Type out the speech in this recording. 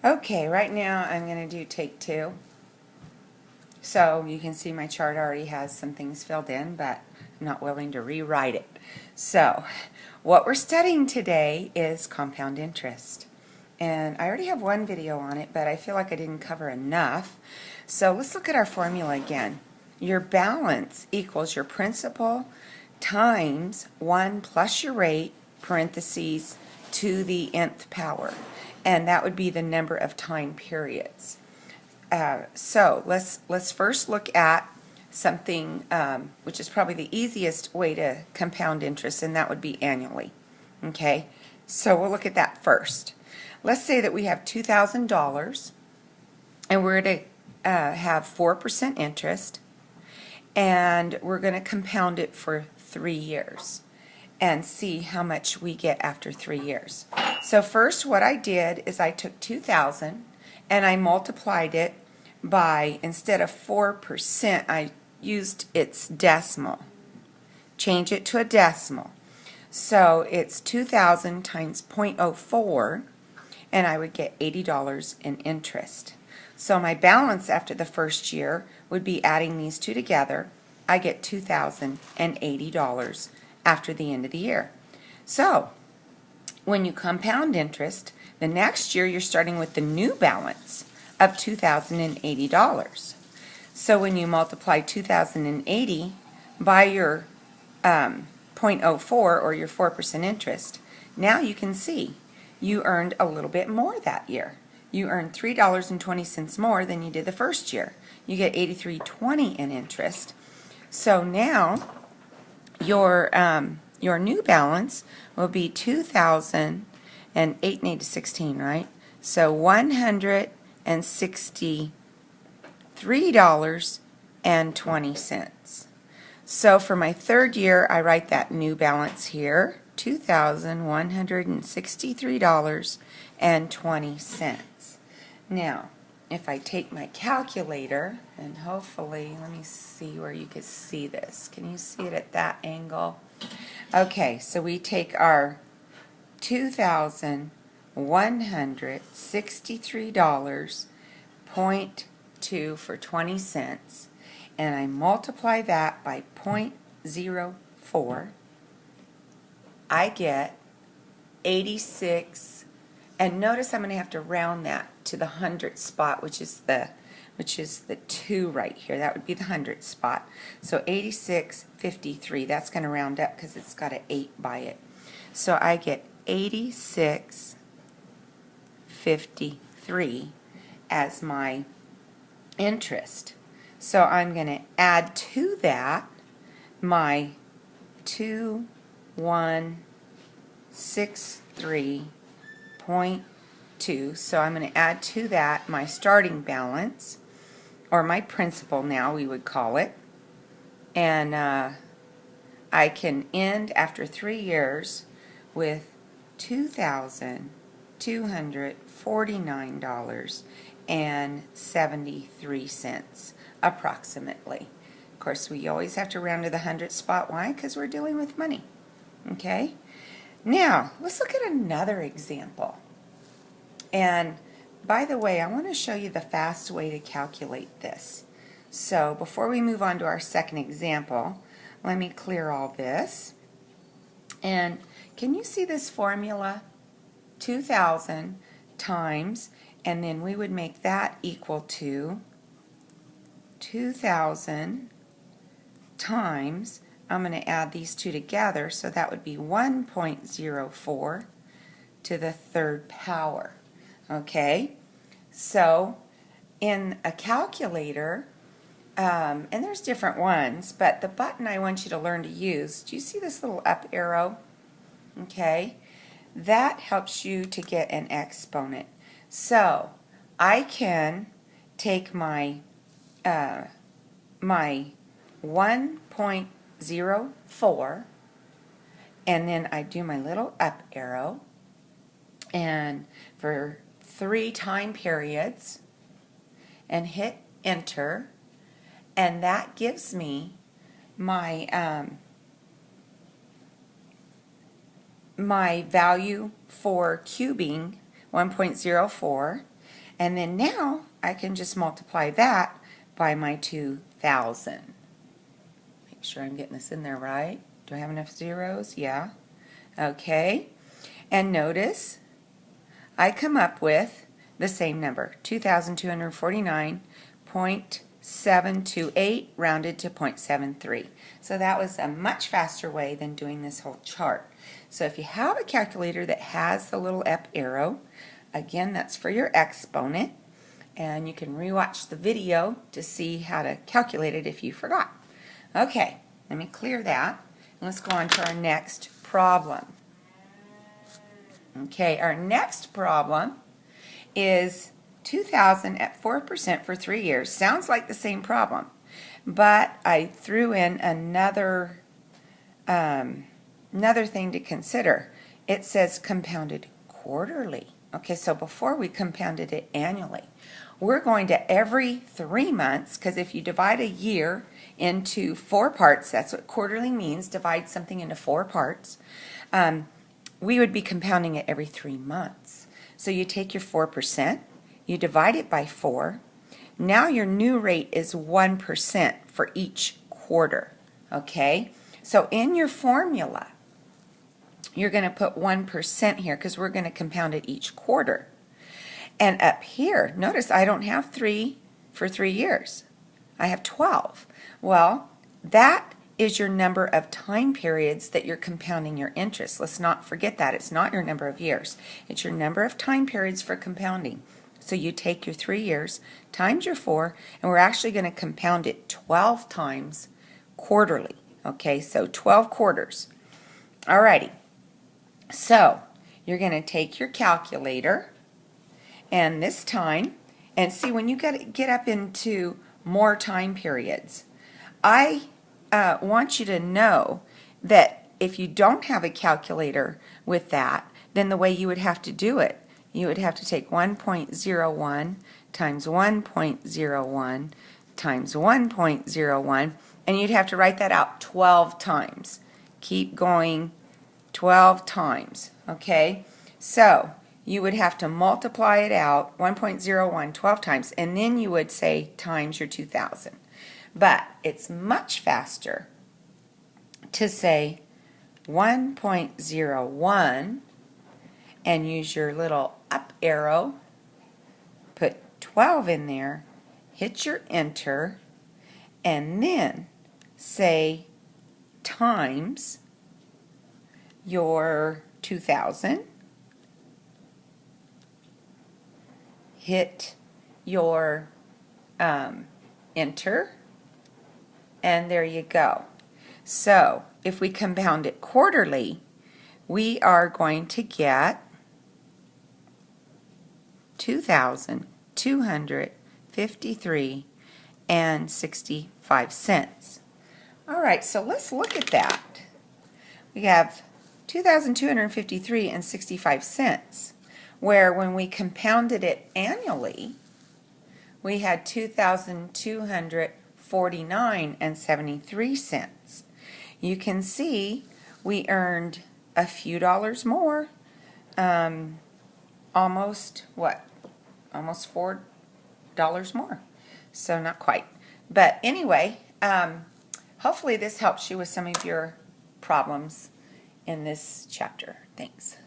Okay, right now I'm going to do take two. So you can see my chart already has some things filled in, but I'm not willing to rewrite it. So what we're studying today is compound interest. And I already have one video on it, but I feel like I didn't cover enough. So let's look at our formula again. Your balance equals your principal times 1 plus your rate, parentheses, to the nth power. And that would be the number of time periods. So let's first look at something which is probably the easiest way to compound interest, and that would be annually. Okay, so we'll look at that first. Let's say that we have $2,000 and we're going to have 4% interest, and we're going to compound it for 3 years and see how much we get after 3 years. So first what I did is I took 2,000 and I multiplied it by, instead of 4%, I used its decimal. Change it to a decimal. So it's 2,000 times 0.04, and I would get $80 in interest. So my balance after the first year would be adding these two together. I get $2,080 after the end of the year. So when you compound interest, the next year you're starting with the new balance of $2,080. So when you multiply 2,080 by your 0.04 or your 4% interest, now you can see you earned a little bit more that year. You earned $3.20 more than you did the first year. You get $83.20 in interest. So now your new balance will be $2,008.16, right? So $163.20. So for my third year, I write that new balance here, $2,163.20. Now, if I take my calculator, and hopefully, let me see where you can see this. Can you see it at that angle? Okay, so we take our $2,163.02 for 20 cents, and I multiply that by 0.04. I get 86, and notice I'm going to have to round that to the hundredth spot, which is the 2 right here. That would be the hundredth spot. So 86.53. That's going to round up because it's got an 8 by it. So I get 86.53 as my interest. So I'm going to add to that my 2,163.2. So I'm going to add to that my starting balance, or my principal now we would call it, and I can end after 3 years with $2,249.73 approximately. Of course, we always have to round to the hundredth spot. Why? Because we're dealing with money. Okay? Now, let's look at another example. And by the way, I want to show you the fast way to calculate this. So before we move on to our second example, let me clear all this. And can you see this formula? 2,000 times, and then we would make that equal to 2,000 times, I'm going to add these two together, so that would be 1.04 to the third power. Okay, so in a calculator, and there's different ones, but the button I want you to learn to use, do you see this little up arrow? Okay, that helps you to get an exponent. So I can take my 1.04, and then I do my little up arrow, and for 3 time periods, and hit enter, and that gives me my my value for cubing 1.04, And then now I can just multiply that by my 2,000. Make sure I'm getting this in there right. Do I have enough zeros? Yeah. Okay. And notice I come up with the same number, 2,249.728 rounded to 0.73. So that was a much faster way than doing this whole chart. So if you have a calculator that has the little up arrow, again, that's for your exponent, and you can rewatch the video to see how to calculate it if you forgot. Okay, let me clear that. Let's go on to our next problem. Okay, our next problem is 2,000 at 4% for 3 years. Sounds like the same problem, but I threw in another thing to consider. It says compounded quarterly. Okay, so before we compounded it annually, we're going to every 3 months, because if you divide a year into 4 parts, that's what quarterly means, divide something into 4 parts, we would be compounding it every 3 months. So you take your 4%, you divide it by 4, now your new rate is 1% for each quarter, okay? So in your formula, you're going to put 1% here because we're going to compound it each quarter. And up here, notice I don't have 3 for 3 years. I have 12. Well, that is your number of time periods that you're compounding your interest. Let's not forget that. It's not your number of years. It's your number of time periods for compounding. So you take your 3 years times your 4, and we're actually going to compound it 12 times quarterly. Okay, so 12 quarters. Alrighty. So you're going to take your calculator, and this time, and see when you get up into more time periods, I want you to know that if you don't have a calculator with that, then the way you would have to do it, you would have to take 1.01 times 1.01 times 1.01, and you'd have to write that out 12 times. Keep going 12 times, okay? So you would have to multiply it out, 1.01, 12 times, and then you would say times your 2,000. But it's much faster to say 1.01 and use your little up arrow, put 12 in there, hit your enter, and then say times your 2,000, hit your enter, and there you go. So if we compound it quarterly, we are going to get 2,253 and 65 cents. All right, so let's look at that. We have 2,253 and 65 cents, where when we compounded it annually, we had 2,249 and 73 cents. You can see we earned a few dollars more, almost $4 more. So not quite. But anyway, hopefully this helps you with some of your problems in this chapter. Thanks.